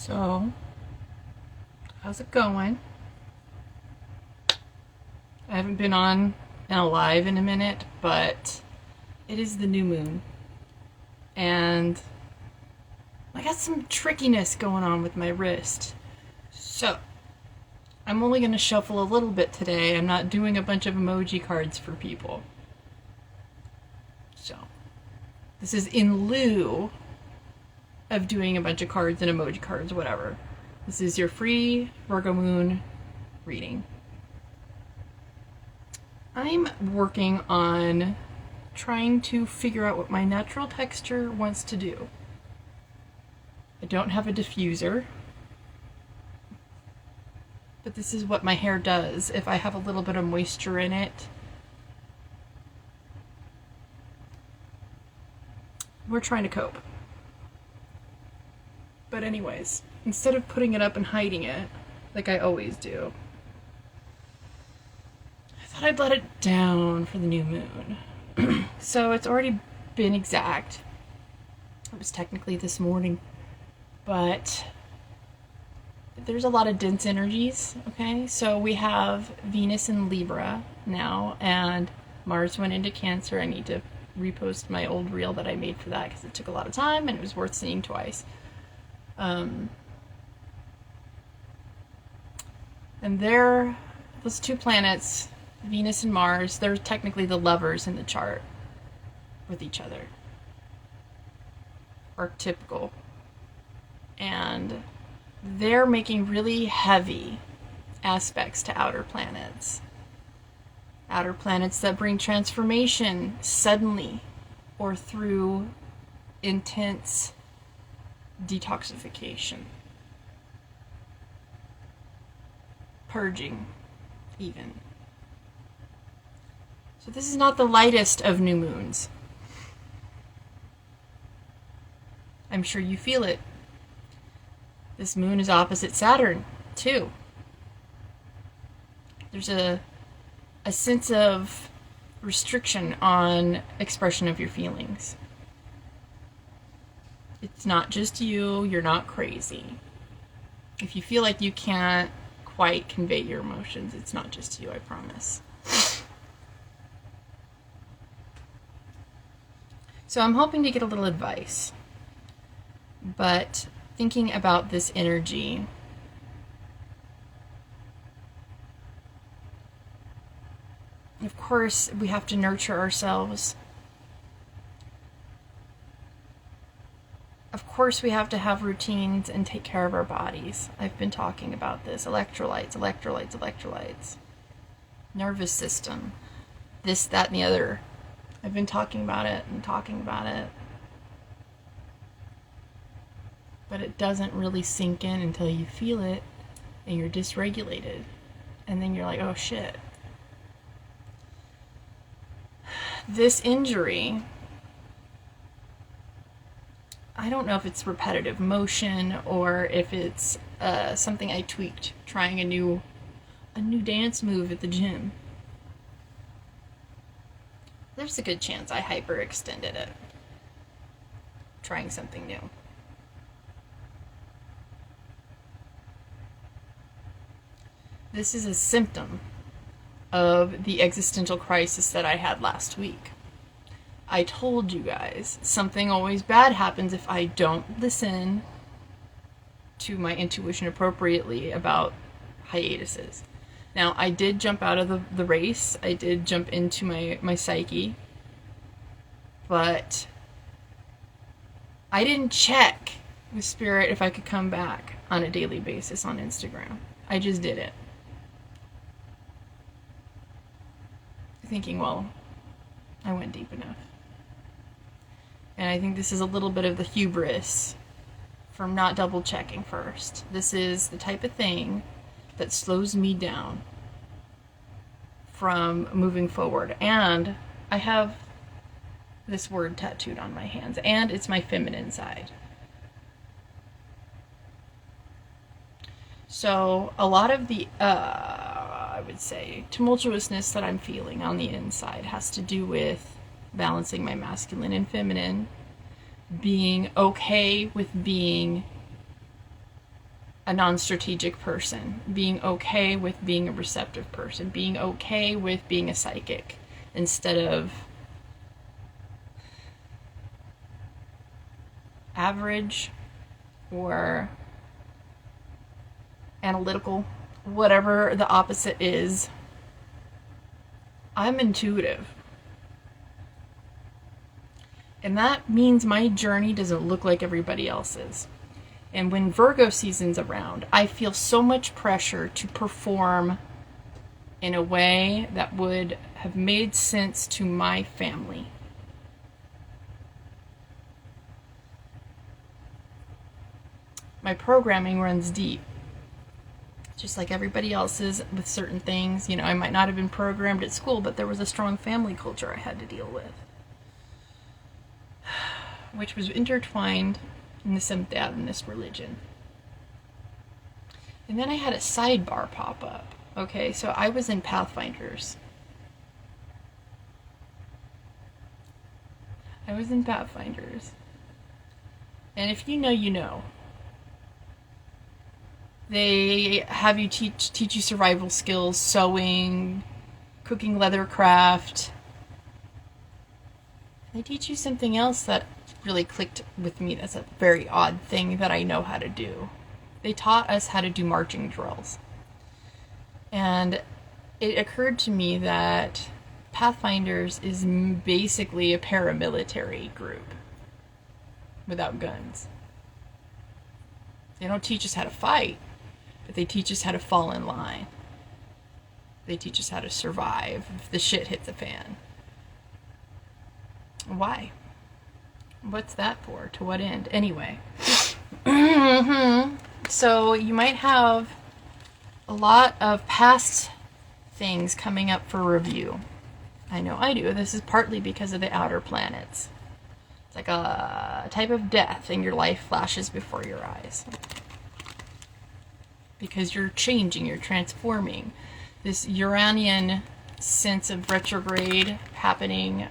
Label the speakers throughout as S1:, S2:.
S1: So, how's it going? I haven't been on and alive in a minute, but it is the new moon. And I got some trickiness going on with my wrist. So, I'm only going to shuffle a little bit today. I'm not doing a bunch of emoji cards for people. So, this is in lieu of doing a bunch of cards and emoji cards, whatever. This is your free Virgo moon reading. I'm working on trying to figure out what my natural texture wants to do. I don't have a diffuser, but this is what my hair does if I have a little bit of moisture in it. We're trying to cope. But anyways, instead of putting it up and hiding it, like I always do, I thought I'd let it down for the new moon. So it's already been exact. It was technically this morning, but there's a lot of dense energies, okay? So we have Venus in Libra now, and Mars went into Cancer. I need to repost my old reel that I made for that because it took a lot of time and it was worth seeing twice. And those two planets, Venus and Mars, they're technically the lovers in the chart with each other. Archetypical. And they're making really heavy aspects to outer planets. Outer planets that bring transformation suddenly or through intense detoxification. Purging, even. So this is not the lightest of new moons. I'm sure you feel it. This moon is opposite Saturn, too. There's a sense of restriction on expression of your feelings. It's not just you, you're not crazy. If you feel like you can't quite convey your emotions, it's not just you, I promise. So I'm hoping to get a little advice, but thinking about this energy, of course, we have to nurture ourselves. Of course, we have to have routines and take care of our bodies. I've been talking about this. Electrolytes. Nervous system. This, that, and the other. I've been talking about it. But it doesn't really sink in until you feel it and you're dysregulated. And then you're like, oh shit. This injury, I don't know if it's repetitive motion or if it's something I tweaked trying a new dance move at the gym. There's a good chance I hyperextended it trying something new. This is a symptom of the existential crisis that I had last week. I told you guys, something always bad happens if I don't listen to my intuition appropriately about hiatuses. Now, I did jump out of the race. I did jump into my psyche. But I didn't check with Spirit if I could come back on a daily basis on Instagram. I just did it. Thinking, well, I went deep enough. And I think this is a little bit of the hubris from not double checking first. This is the type of thing that slows me down from moving forward. And I have this word tattooed on my hands, and it's my feminine side. So a lot of the, I would say, tumultuousness that I'm feeling on the inside has to do with balancing my masculine and feminine, being okay with being a non-strategic person, being okay with being a receptive person, being okay with being a psychic instead of average or analytical, whatever the opposite is. I'm intuitive. And that means my journey doesn't look like everybody else's. And when Virgo season's around, I feel so much pressure to perform in a way that would have made sense to my family. My programming runs deep, just like everybody else's with certain things. You know, I might not have been programmed at school, but there was a strong family culture I had to deal with, which was intertwined in the Seventh Adventist religion. And then I had a sidebar pop up. Okay, so I was in Pathfinders. And if you know, you know. They have you teach you survival skills, sewing, cooking leather craft. They teach you something else that really clicked with me. That's a very odd thing that I know how to do. They taught us how to do marching drills. And it occurred to me that Pathfinders is basically a paramilitary group without guns. They don't teach us how to fight, but they teach us how to fall in line. They teach us how to survive if the shit hits the fan. Why? What's that for? To what end? Anyway. So you might have a lot of past things coming up for review. I know I do. This is partly because of the outer planets. It's like a type of death and your life flashes before your eyes. Because you're changing, you're transforming. This Uranian sense of retrograde happening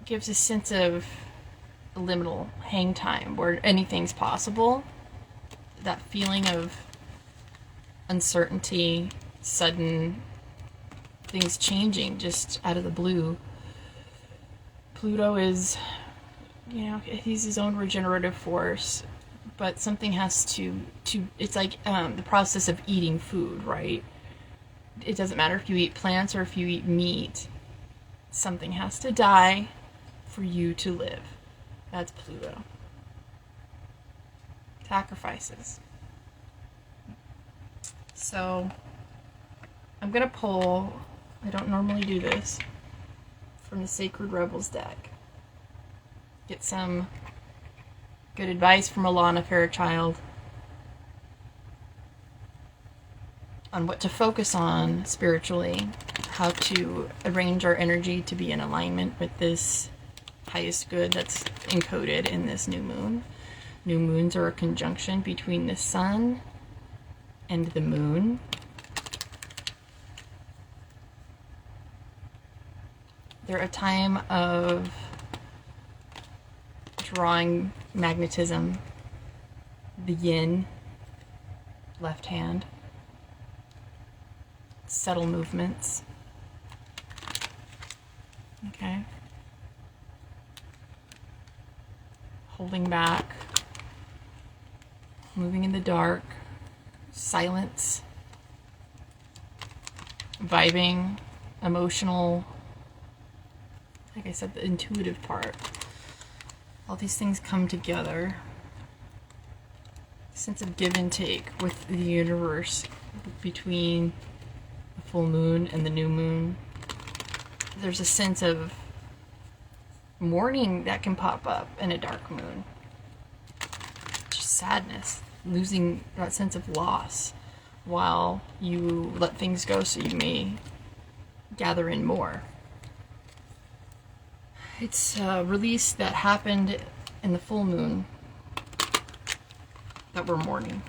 S1: gives a sense of liminal hang time where anything's possible. That feeling of uncertainty, sudden things changing just out of the blue. Pluto is, you know, he's his own regenerative force, but something has to it's like the process of eating food, right? It doesn't matter if you eat plants or if you eat meat. Something has to die for you to live. That's Pluto. Sacrifices. So I'm gonna pull, I don't normally do this, from the Sacred Rebels deck. Get some good advice from Alana Fairchild on what to focus on spiritually, how to arrange our energy to be in alignment with this highest good that's encoded in this new moon. New moons are a conjunction between the sun and the moon. They're a time of drawing magnetism, the yin, left hand, subtle movements. Okay. Holding back, moving in the dark, silence, vibing, emotional, like I said, the intuitive part. All these things come together. Sense of give and take with the universe between the full moon and the new moon. There's a sense of mourning that can pop up in a dark moon. Just sadness, losing that sense of loss while you let things go so you may gather in more. It's a release that happened in the full moon that we're mourning.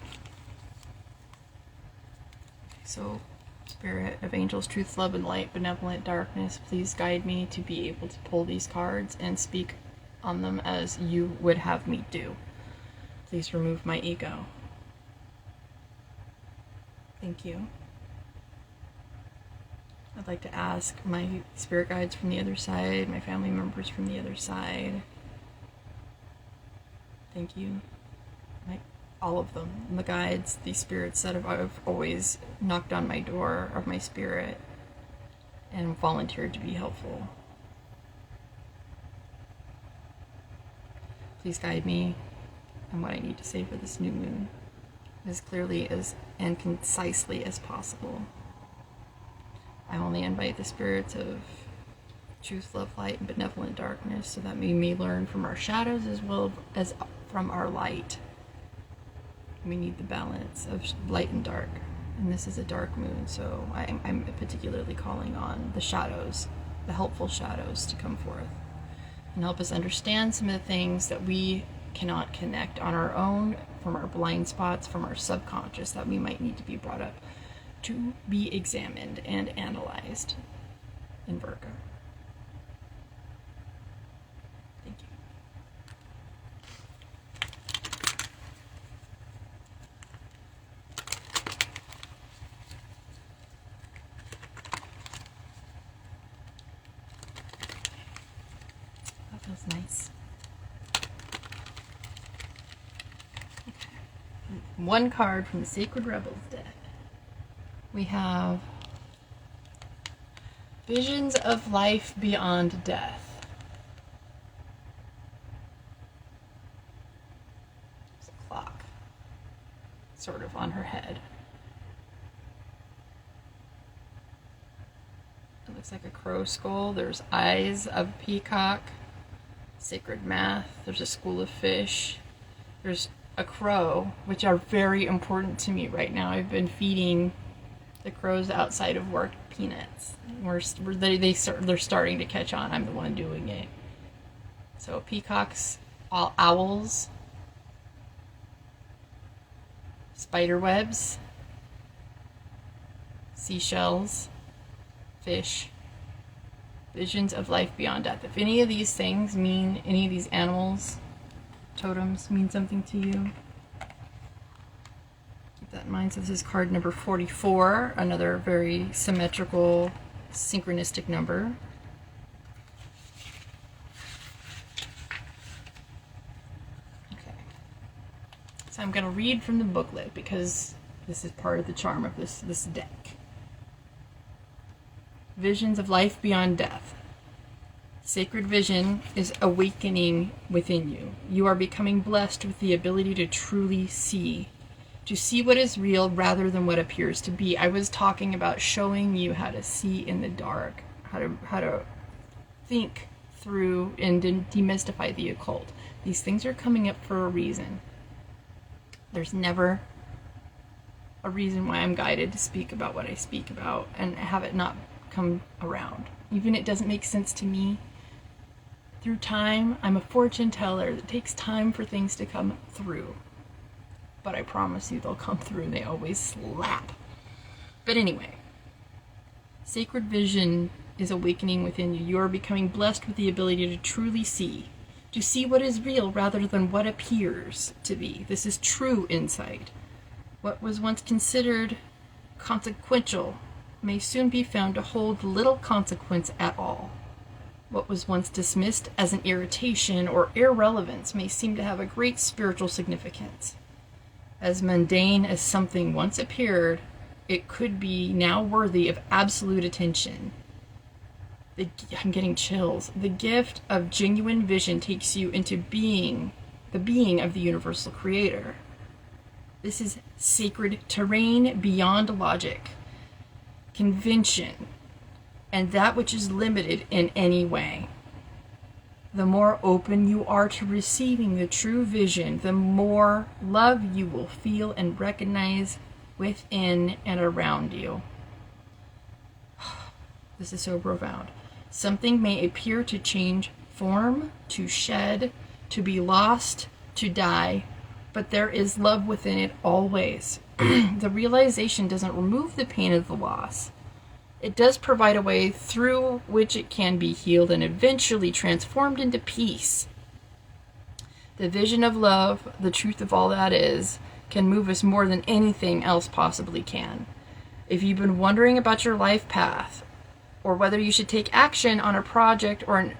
S1: So, Spirit of Angels, Truth, Love, and Light, Benevolent Darkness, please guide me to be able to pull these cards and speak on them as you would have me do. Please remove my ego. Thank you. I'd like to ask my spirit guides from the other side, my family members from the other side. Thank you. All of them. The guides, the spirits that have always knocked on my door of my spirit and volunteered to be helpful. Please guide me in what I need to say for this new moon as clearly and concisely as possible. I only invite the spirits of truth, love, light, and benevolent darkness so that we may learn from our shadows as well as from our light. We need the balance of light and dark. And this is a dark moon, so I'm particularly calling on the shadows, the helpful shadows, to come forth and help us understand some of the things that we cannot connect on our own, from our blind spots, from our subconscious, that we might need to be brought up to be examined and analyzed in Virgo. Thank you. That feels nice. Okay. One card from the Sacred Rebels deck. We have visions of life beyond death. There's a clock sort of on her head. It looks like a crow skull. There's eyes of a peacock. Sacred math. There's a school of fish. There's a crow, which are very important to me right now. I've been feeding the crows outside of work peanuts. They're starting to catch on. I'm the one doing it. So peacocks, owls, spider webs, seashells, fish, visions of life beyond death. If any of these things mean, any of these animals, totems mean something to you, keep that in mind. So this is card number 44, another very symmetrical, synchronistic number. Okay. So I'm going to read from the booklet because this is part of the charm of this deck. Visions of life beyond death. Sacred vision is awakening within you. You are becoming blessed with the ability to truly see. To see what is real rather than what appears to be. I was talking about showing you how to see in the dark, how to think through and demystify the occult. These things are coming up for a reason. There's never a reason why I'm guided to speak about what I speak about and have it not come around. Even it doesn't make sense to me. Through time, I'm a fortune teller. It takes time for things to come through. But I promise you they'll come through and they always slap. But anyway, sacred vision is awakening within you. You are becoming blessed with the ability to truly see. To see what is real rather than what appears to be. This is true insight. What was once considered consequential may soon be found to hold little consequence at all. What was once dismissed as an irritation or irrelevance may seem to have a great spiritual significance. As mundane as something once appeared, it could be now worthy of absolute attention. I'm getting chills. The gift of genuine vision takes you into the being of the universal creator. This is sacred terrain beyond logic, convention, and that which is limited in any way. The more open you are to receiving the true vision, the more love you will feel and recognize within and around you. This is so profound. Something may appear to change form, to shed, to be lost, to die, but there is love within it always. The realization doesn't remove the pain of the loss. It does provide a way through which it can be healed and eventually transformed into peace. The vision of love, the truth of all that is, can move us more than anything else possibly can. If you've been wondering about your life path, or whether you should take action on a project, or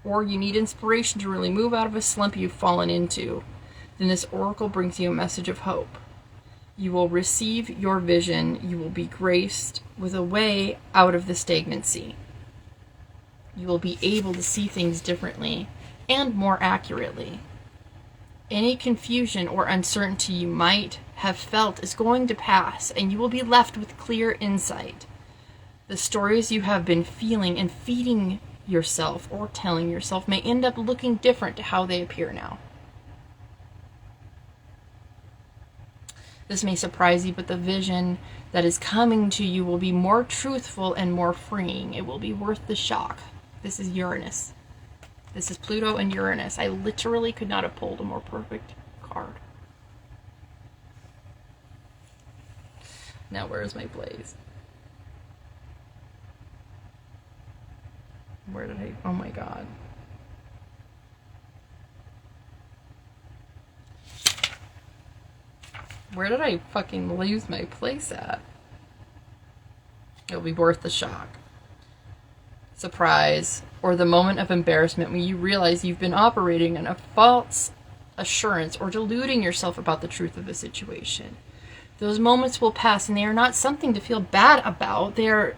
S1: you need inspiration to really move out of a slump you've fallen into, then this oracle brings you a message of hope. You will receive your vision. You will be graced with a way out of the stagnancy. You will be able to see things differently and more accurately. Any confusion or uncertainty you might have felt is going to pass, and you will be left with clear insight. The stories you have been feeling and feeding yourself or telling yourself may end up looking different to how they appear now. This may surprise you, but the vision that is coming to you will be more truthful and more freeing. It will be worth the shock. This is Uranus. This is Pluto and Uranus. I literally could not have pulled a more perfect card. Now, where's my blaze? Where did I... Oh my god. Where did I fucking lose my place at? It'll be worth the shock, surprise, or the moment of embarrassment when you realize you've been operating in a false assurance or deluding yourself about the truth of the situation. Those moments will pass, and they are not something to feel bad about. They are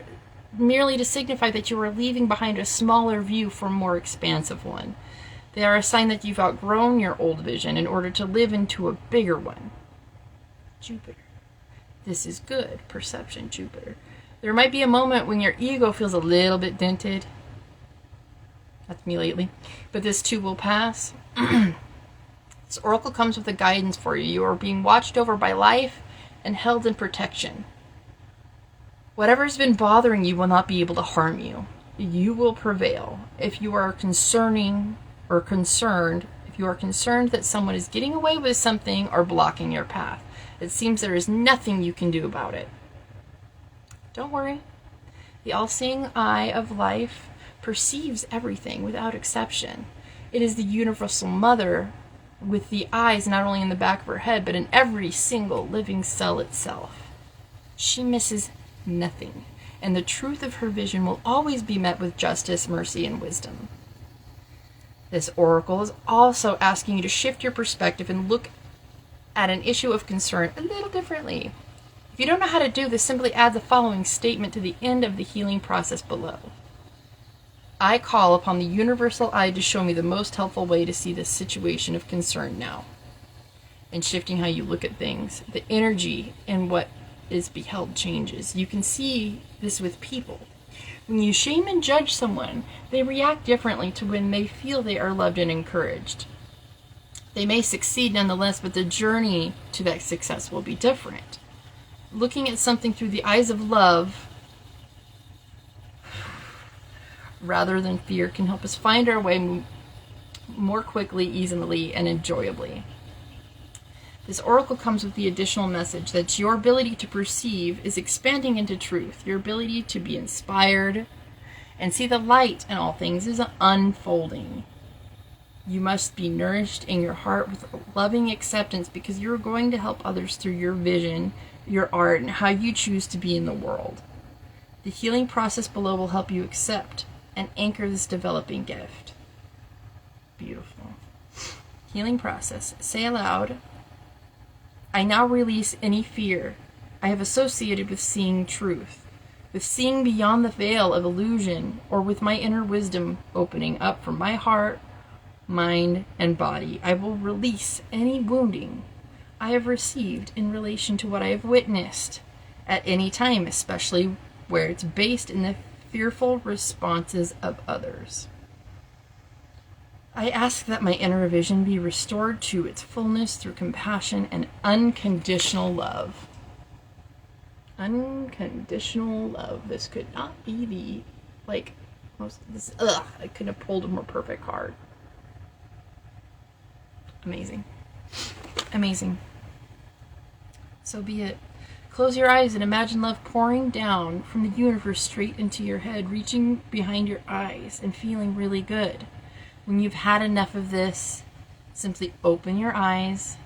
S1: merely to signify that you are leaving behind a smaller view for a more expansive one. They are a sign that you've outgrown your old vision in order to live into a bigger one. Jupiter. This is good. Perception, Jupiter. There might be a moment when your ego feels a little bit dented. That's me lately. But this too will pass. This oracle comes with a guidance for you. You are being watched over by life and held in protection. Whatever's been bothering you will not be able to harm you. You will prevail. If you are concerned that someone is getting away with something or blocking your path, it seems there is nothing you can do about it. Don't worry. The all-seeing eye of life perceives everything without exception. It is the universal mother with the eyes not only in the back of her head, but in every single living cell itself. She misses nothing, and the truth of her vision will always be met with justice, mercy, and wisdom. This oracle is also asking you to shift your perspective and look at an issue of concern a little differently. If you don't know how to do this, simply add the following statement to the end of the healing process below. I call upon the universal eye to show me the most helpful way to see this situation of concern now. And shifting how you look at things, the energy and what is beheld changes. You can see this with people. When you shame and judge someone, they react differently to when they feel they are loved and encouraged. They may succeed nonetheless, but the journey to that success will be different. Looking at something through the eyes of love rather than fear can help us find our way more quickly, easily, and enjoyably. This oracle comes with the additional message that your ability to perceive is expanding into truth. Your ability to be inspired and see the light in all things is unfolding. You must be nourished in your heart with loving acceptance because you're going to help others through your vision, your art, and how you choose to be in the world. The healing process below will help you accept and anchor this developing gift. Beautiful. Healing process. Say aloud, I now release any fear I have associated with seeing truth, with seeing beyond the veil of illusion, or with my inner wisdom opening up from my heart, mind, and body. I will release any wounding I have received in relation to what I have witnessed at any time, especially where it's based in the fearful responses of others. I ask that my inner vision be restored to its fullness through compassion and unconditional love. Unconditional love. This could not be the, I couldn't have pulled a more perfect card. Amazing. Amazing. So be it. Close your eyes and imagine love pouring down from the universe straight into your head, reaching behind your eyes and feeling really good. When you've had enough of this, Simply open your eyes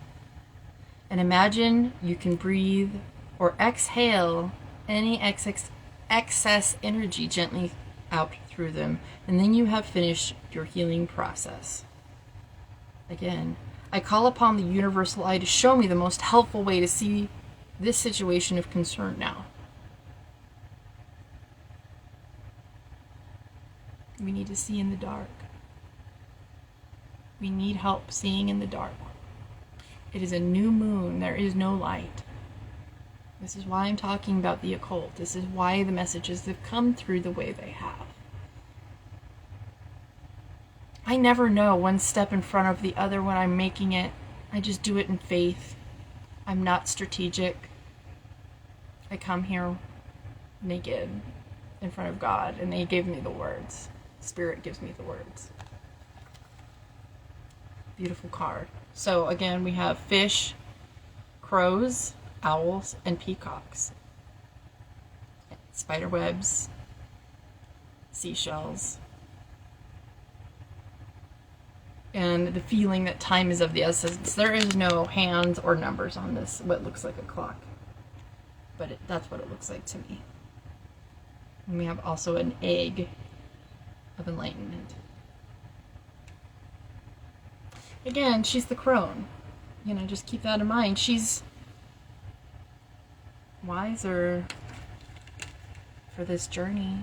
S1: and imagine you can breathe or exhale any excess energy gently out through them. And then you have finished your healing process. Again, I call upon the universal eye to show me the most helpful way to see this situation of concern now. We need to see in the dark. We need help seeing in the dark. It is a new moon. There is no light. This is why I'm talking about the occult. This is why the messages have come through the way they have. I never know one step in front of the other when I'm making it. I just do it in faith. I'm not strategic. I come here naked in front of God, and He gave me the words. Spirit gives me the words. Beautiful card. So again, we have fish, crows, owls, and peacocks. Spider webs, seashells. And the feeling that time is of the essence. There is no hands or numbers on this, what looks like a clock. But that's what it looks like to me. And we have also an egg of enlightenment. Again, she's the crone. You know, just keep that in mind. She's wiser for this journey.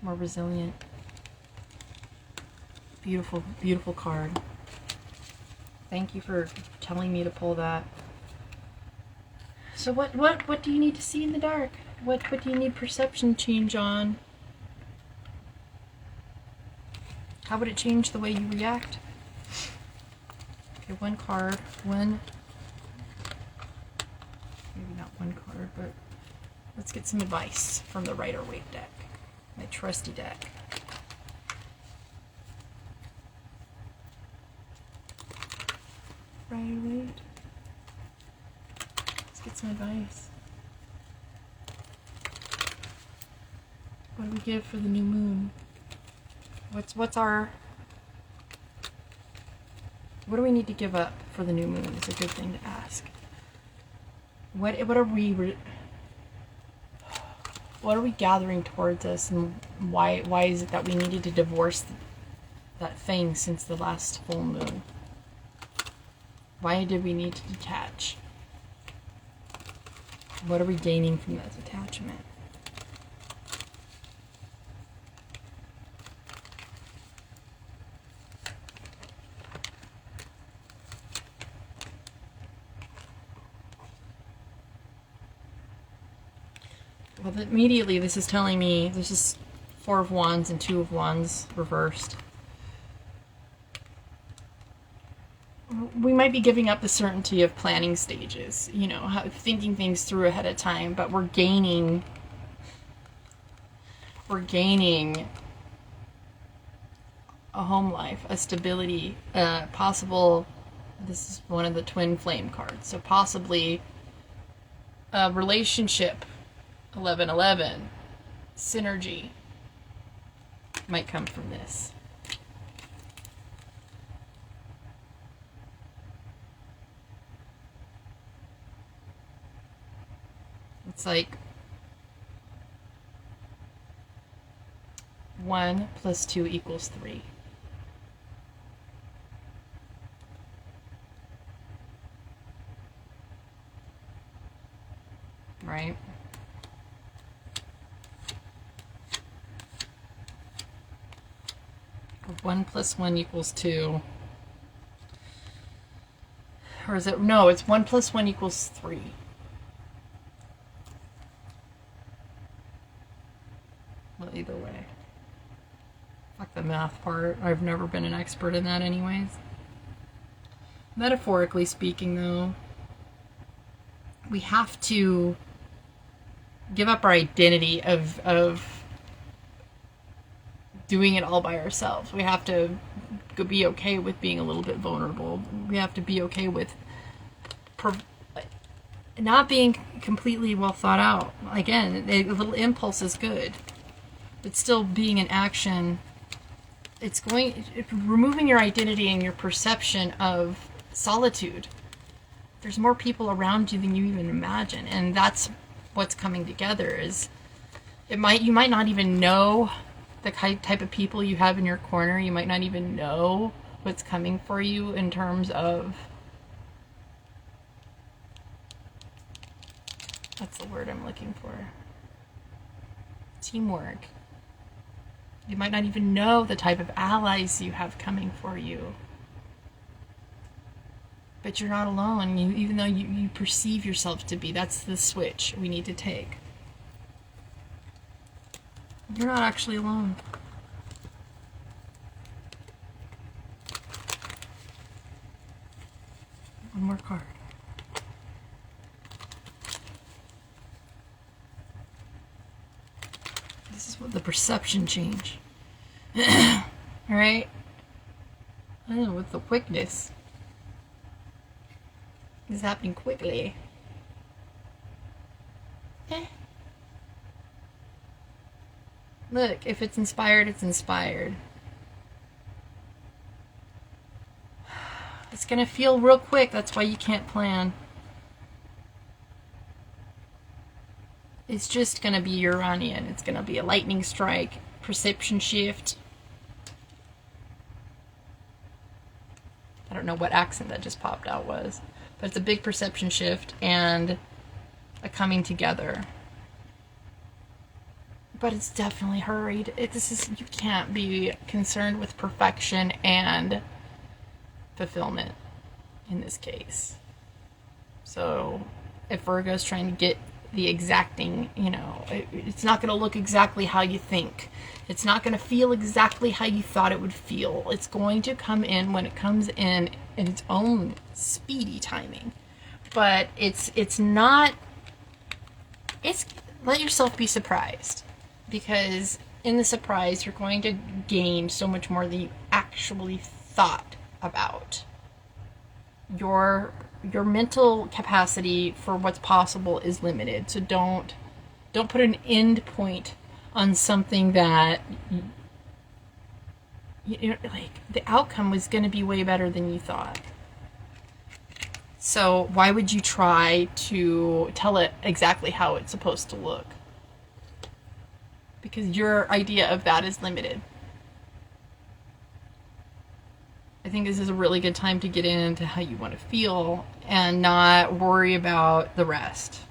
S1: More resilient. Beautiful, beautiful card. Thank you for telling me to pull that. So what do you need to see in the dark? What do you need perception change on? How would it change the way you react? Okay, one card, maybe not one card, but let's get some advice from the Rider-Waite deck, my trusty deck. Rider-Waite. Let's get some advice. What do we give for the new moon? What do we need to give up for the new moon is a good thing to ask. What are we gathering towards us, and why is it that we needed to divorce that thing since the last full moon? Why did we need to detach? What are we gaining from that detachment? Well, immediately this is telling me, this is 4 of Wands and 2 of Wands reversed. We might be giving up the certainty of planning stages, you know, thinking things through ahead of time, but we're gaining a home life, a stability, possible, this is one of the twin flame cards, so possibly a relationship, 1111, synergy might come from this. It's like 1 + 2 = 3. Right? Or 1 + 1 = 2. Or is it? No, it's 1 + 1 = 3. Well, either way. Fuck the math part. I've never been an expert in that anyways. Metaphorically speaking, though, we have to give up our identity of doing it all by ourselves. We have to be okay with being a little bit vulnerable. We have to be okay with not being completely well thought out. Again, a little impulse is good, but still being in action removing your identity and your perception of solitude. There's more people around you than you even imagine, and that's what's coming together. You might not even know the type of people you have in your corner. You might not even know what's coming for you in terms of, that's the word I'm looking for, teamwork. You might not even know the type of allies you have coming for you. But you're not alone, even though you perceive yourself to be. That's the switch we need to take. You're not actually alone. One more card. This is what the perception change. Alright? Oh, with the quickness. This is happening quickly. Look, if it's inspired, it's inspired. It's gonna feel real quick, that's why you can't plan. It's just gonna be Uranian. It's gonna be a lightning strike, perception shift. I don't know what accent that just popped out was, but it's a big perception shift and a coming together. But it's definitely hurried. You can't be concerned with perfection and fulfillment in this case. So if Virgo's trying to get the exacting, it's not going to look exactly how you think. It's not going to feel exactly how you thought it would feel. It's going to come in when it comes in its own speedy timing. But it's not, let yourself be surprised. Because in the surprise, you're going to gain so much more than you actually thought about. Your mental capacity for what's possible is limited. So don't put an end point on something that like the outcome was going to be way better than you thought. So why would you try to tell it exactly how it's supposed to look? Because your idea of that is limited. I think this is a really good time to get into how you want to feel and not worry about the rest.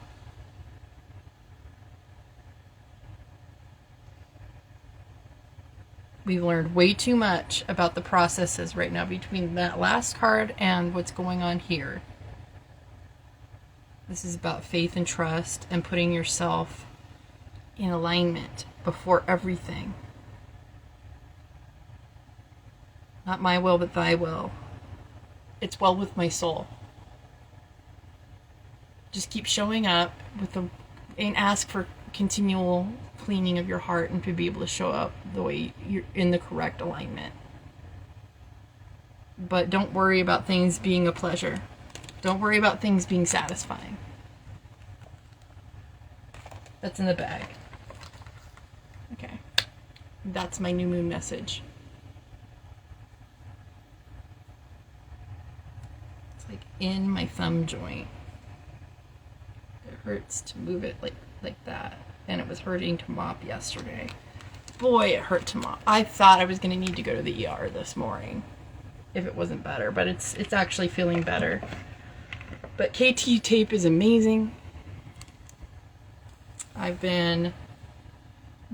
S1: We've learned way too much about the processes right now between that last card and what's going on here. This is about faith and trust and putting yourself in alignment before everything. Not my will, but thy will. It's well with my soul. Just keep showing up and ask for continual cleaning of your heart and to be able to show up the way you're in the correct alignment. But don't worry about things being a pleasure. Don't worry about things being satisfying. That's in the bag. Okay. That's my new moon message. It's like in my thumb joint. It hurts to move it like that. And it was hurting to mop yesterday. Boy, it hurt to mop. I thought I was going to need to go to the ER this morning if it wasn't better, but it's actually feeling better. But KT tape is amazing. I've been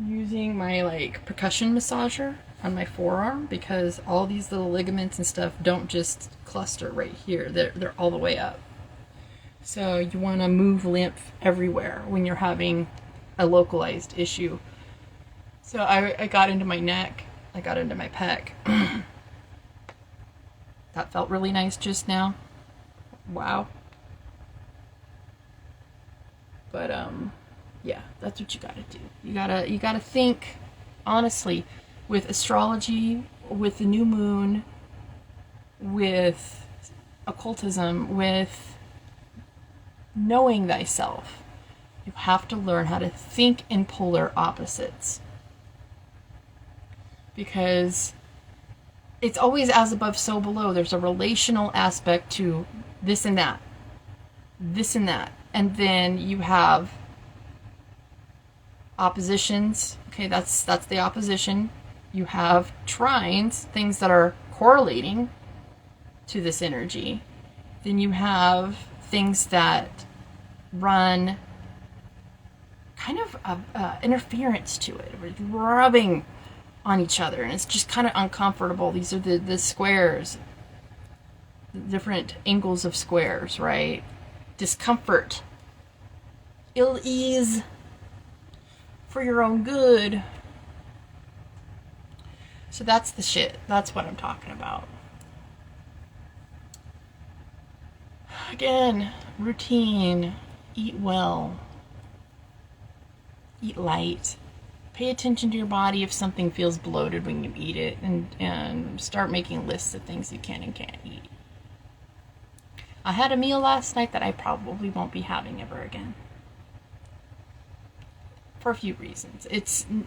S1: using my percussion massager on my forearm because all these little ligaments and stuff don't just cluster right here. They're all the way up. So you want to move lymph everywhere when you're having a localized issue. So I got into my neck. I got into my pec. That felt really nice just now. Wow. But yeah, that's what you gotta do. You gotta think honestly with astrology, with the new moon, with occultism, with knowing thyself. You have to learn how to think in polar opposites. Because it's always as above, so below. There's a relational aspect to this and that, this and that. And then you have oppositions. Okay, that's the opposition. You have trines, things that are correlating to this energy. Then you have things that run kind of interference to it, rubbing on each other, and it's just kind of uncomfortable. These are the squares, the different angles of squares, right? Discomfort, ill ease for your own good. So that's the shit. That's what I'm talking about. Again, routine, eat well, eat light, pay attention to your body if something feels bloated when you eat it, and start making lists of things you can and can't eat. I had a meal last night that I probably won't be having ever again. For a few reasons.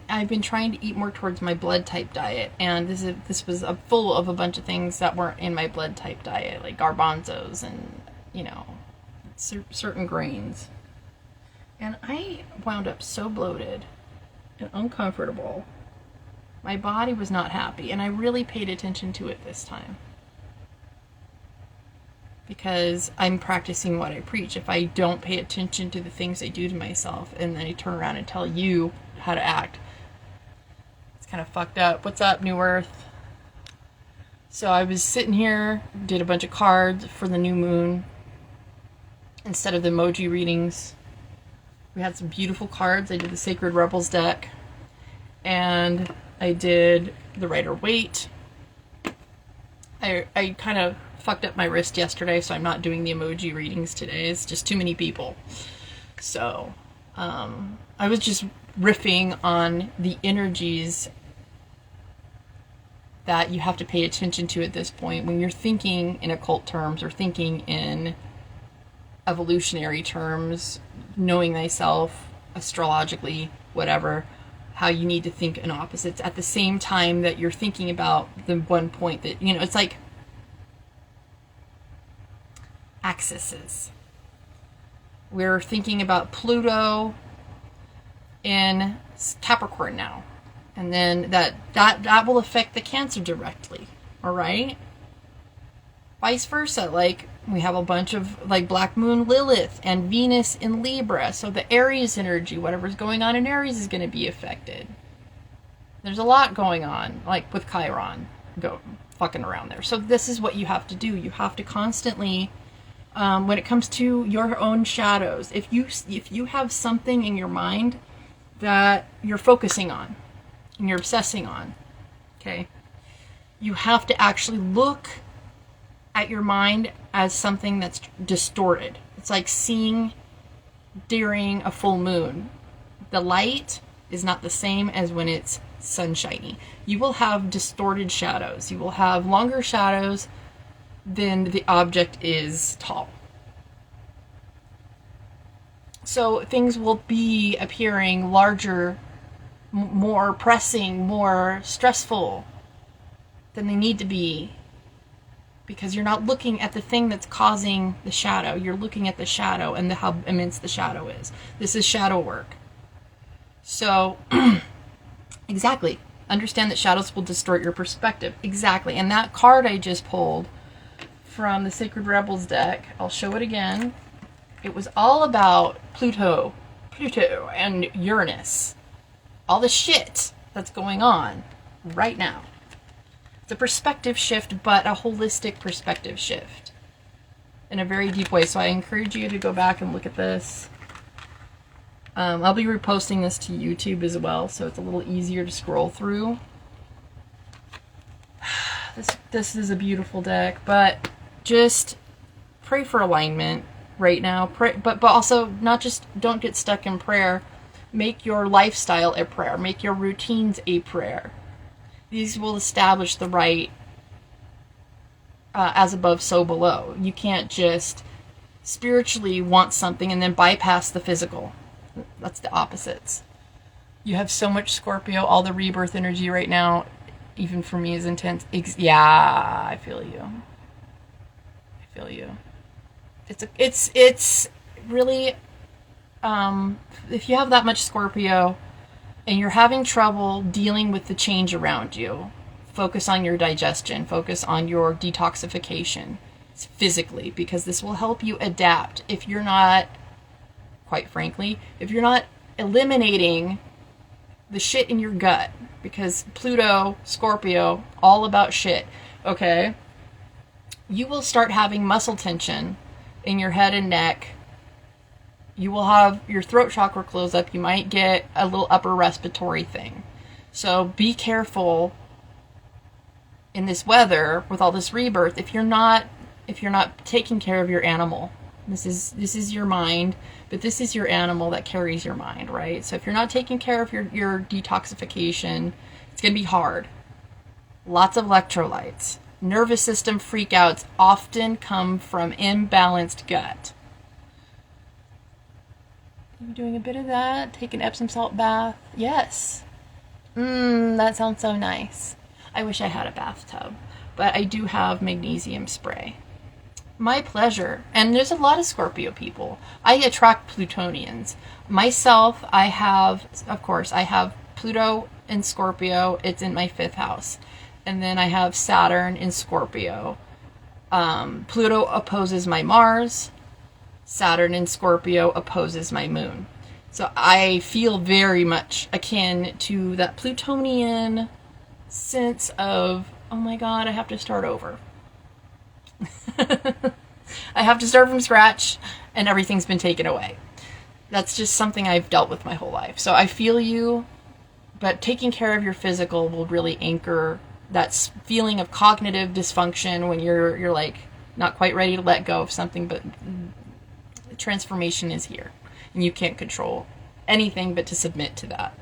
S1: I've been trying to eat more towards my blood type diet, and this was full of a bunch of things that weren't in my blood type diet, like garbanzos and, certain grains. And I wound up so bloated and uncomfortable. My body was not happy, and I really paid attention to it this time. Because I'm practicing what I preach. If I don't pay attention to the things I do to myself, and then I turn around and tell you how to act, it's kind of fucked up. What's up, New Earth? So I was sitting here, did a bunch of cards for the new moon instead of the emoji readings. We had some beautiful cards. I did the Sacred Rebels deck, and I did the Rider Waite. I kind of fucked up my wrist yesterday, so I'm not doing the emoji readings today. It's just too many people. So I was just riffing on the energies that you have to pay attention to at this point when you're thinking in occult terms or thinking in evolutionary terms, knowing thyself astrologically, whatever, how you need to think in opposites at the same time that you're thinking about the one point that, it's like axes. We're thinking about Pluto in Capricorn now, and then that will affect the Cancer directly, all right? Vice versa, like we have a bunch of like Black Moon Lilith and Venus in Libra, so the Aries energy, whatever's going on in Aries is going to be affected. There's a lot going on, like with Chiron fucking around there. So this is what you have to do. You have to constantly, when it comes to your own shadows, if you have something in your mind that you're focusing on and you're obsessing on, okay, you have to actually look at your mind as something that's distorted. It's like seeing during a full moon. The light is not the same as when it's sunshiny. You will have distorted shadows. You will have longer shadows than the object is tall. So things will be appearing larger, more pressing, more stressful than they need to be, because you're not looking at the thing that's causing the shadow. You're looking at the shadow and how immense the shadow is. This is shadow work. So, exactly. Understand that shadows will distort your perspective. Exactly. And that card I just pulled from the Sacred Rebels deck, I'll show it again. It was all about Pluto and Uranus. All the shit that's going on right now. It's a perspective shift, but a holistic perspective shift in a very deep way. So I encourage you to go back and look at this. I'll be reposting this to YouTube as well, so it's a little easier to scroll through. This is a beautiful deck, but just pray for alignment right now. Pray, but also not just don't get stuck in prayer. Make your lifestyle a prayer. Make your routines a prayer. These will establish the right as above, so below. You can't just spiritually want something and then bypass the physical. That's the opposites. You have so much Scorpio, all the rebirth energy right now. even for me, is intense. Yeah, I feel you. I feel you. It's really, if you have that much Scorpio and you're having trouble dealing with the change around you, focus on your digestion, focus on your detoxification physically, because this will help you adapt. If you're not, quite frankly, if you're not eliminating the shit in your gut, because Pluto, Scorpio, all about shit, okay? You will start having muscle tension in your head and neck. You will have your throat chakra close up. You might get a little upper respiratory thing. So be careful in this weather with all this rebirth. If you're not taking care of your animal, this is your mind, but this is your animal that carries your mind, right? So if you're not taking care of your detoxification, it's going to be hard. Lots of electrolytes. Nervous system freakouts often come from imbalanced gut. You doing a bit of that? Take an Epsom salt bath? Yes. That sounds so nice. I wish I had a bathtub, but I do have magnesium spray. My pleasure. And there's a lot of Scorpio people. I attract Plutonians. Myself, I have Pluto in Scorpio. It's in my 5th house. And then I have Saturn in Scorpio. Pluto opposes my Mars. Saturn in Scorpio opposes my moon. So I feel very much akin to that Plutonian sense of, oh my God, I have to start over. I have to start from scratch and everything's been taken away. That's just something I've dealt with my whole life. So I feel you, but taking care of your physical will really anchor that feeling of cognitive dysfunction when you're like not quite ready to let go of something, but transformation is here and you can't control anything but to submit to that.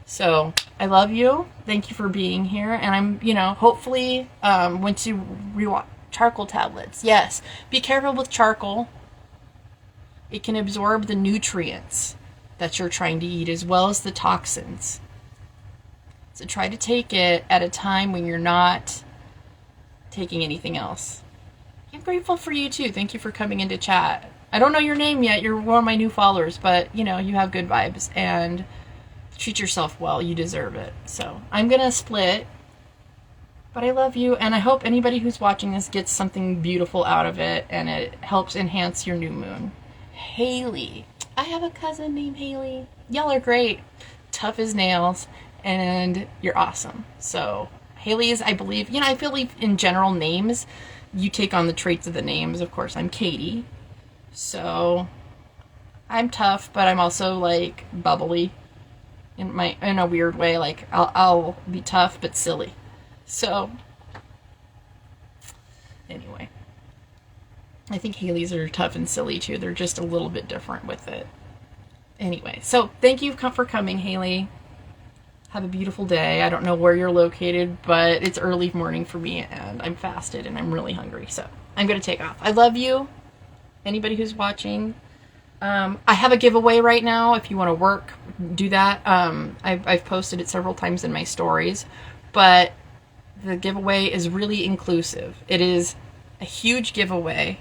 S1: So I love you. Thank you for being here. And I'm, hopefully, once you rewatch charcoal tablets, yes, be careful with charcoal. It can absorb the nutrients that you're trying to eat as well as the toxins. So try to take it at a time when you're not taking anything else. I'm grateful for you too. Thank you for coming into chat. I don't know your name yet. You're one of my new followers, but you have good vibes and treat yourself well. You deserve it. So I'm going to split, but I love you. And I hope anybody who's watching this gets something beautiful out of it and it helps enhance your new moon. Haley. I have a cousin named Haley. Y'all are great. Tough as nails. And you're awesome. So Haley is, I believe, I believe in general names, you take on the traits of the names. Of course, I'm Katie. So I'm tough, but I'm also like bubbly in a weird way. Like I'll be tough, but silly. So anyway, I think Haley's are tough and silly too. They're just a little bit different with it. Anyway, so thank you for coming, Haley. Have a beautiful day. I don't know where you're located, but it's early morning for me and I'm fasted and I'm really hungry. So I'm going to take off. I love you. Anybody who's watching. I have a giveaway right now. If you want to work, do that. I've posted it several times in my stories, but the giveaway is really inclusive. It is a huge giveaway.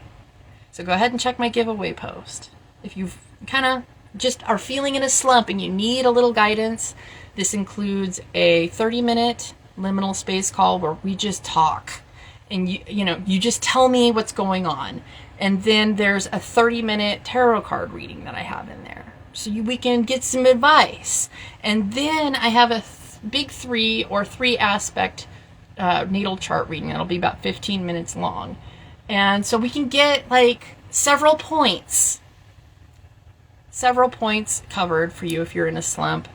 S1: So go ahead and check my giveaway post. If you've kind of just are feeling in a slump and you need a little guidance, this includes a 30-minute liminal space call where we just talk and you just tell me what's going on. And then there's a 30-minute tarot card reading that I have in there. So we can get some advice. And then I have a big 3 or 3 aspect natal chart reading that'll be about 15 minutes long. And so we can get like several points covered for you if you're in a slump.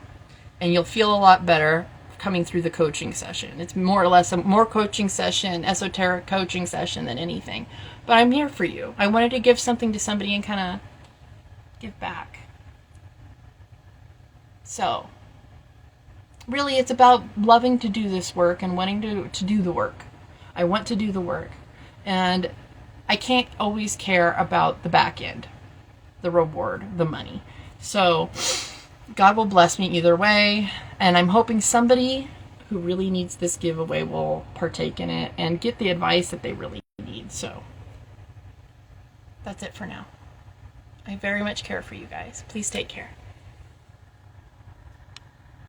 S1: And you'll feel a lot better coming through the coaching session. It's more or less a more coaching session, esoteric coaching session than anything. But I'm here for you. I wanted to give something to somebody and kind of give back. So, really it's about loving to do this work and wanting to do the work. I want to do the work. And I can't always care about the back end, the reward, the money. So God will bless me either way, and I'm hoping somebody who really needs this giveaway will partake in it and get the advice that they really need. So that's it for now. I very much care for you guys. Please take care.